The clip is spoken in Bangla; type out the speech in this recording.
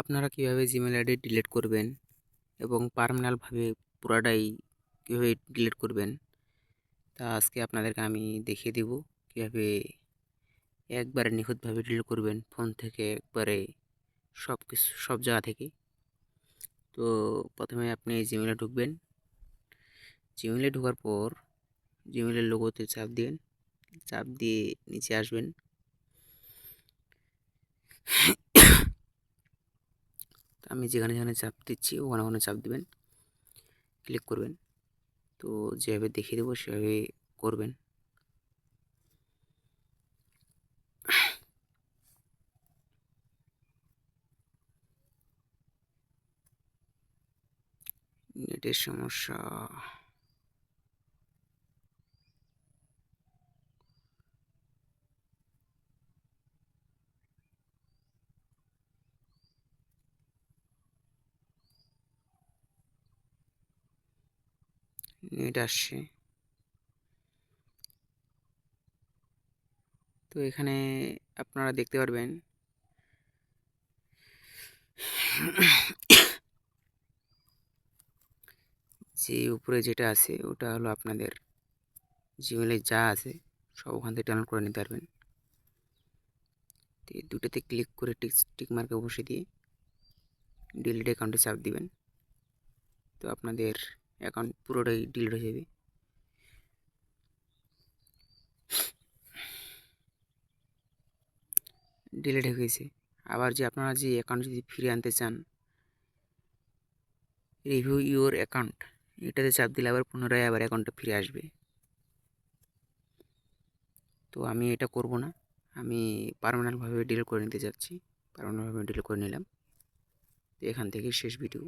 আপনারা কীভাবে জিমেল আইডি ডিলিট করবেন এবং পার্মানেন্টভাবে পুরাটাই কীভাবে ডিলিট করবেন তা আজকে আপনাদেরকে আমি দেখিয়ে দেব। কীভাবে একবারে নিখুঁতভাবে ডিলিট করবেন ফোন থেকে, একবারে সব জায়গা থেকে। তো প্রথমে আপনি জিমেলে ঢুকবেন। জিমেলে ঢোকার পর জিমেলের লোগোতে চাপ দিবেন, চাপ দিয়ে নিচে আসবেন। আমি যেখানে যেখানে চাপ দিচ্ছি ওখানে ওখানে চাপ দিবেন, ক্লিক করবেন। তো যেভাবে দেখিয়ে দেবো সেভাবে করবেন। নেটের সমস্যা। নেট আসছে। তো এখানে আপনারা দেখতে পারবেন যে উপরে যেটা আছে ওটা হলো আপনাদের জিমেলে যা আছে সব ওখান থেকে ডাউনলোড করে নিতে পারবেন। তো এই দুটোতে ক্লিক করে টিক মার্কে বসিয়ে দিয়ে ডিলিট অ্যাকাউন্টে চাপ দিবেন। তো আপনাদের অ্যাকাউন্ট পুরোটাই ডিলিট হয়ে যাবে। ডিলিট হয়ে গেছে। আবার যে আপনারা যে অ্যাকাউন্ট যদি ফিরে আনতে চান, রিভিউ ইউর অ্যাকাউন্ট এটাতে চাপ দিলে আবার পুনরায় আবার অ্যাকাউন্টটা ফিরে আসবে। তো আমি এটা করব না, আমি পার্মানেন্টভাবে ডিলিট করে নিতে যাচ্ছি। পার্মানেন্টভাবে ডিলিট করে নিলাম। তো এখান থেকে শেষ ভিডিও।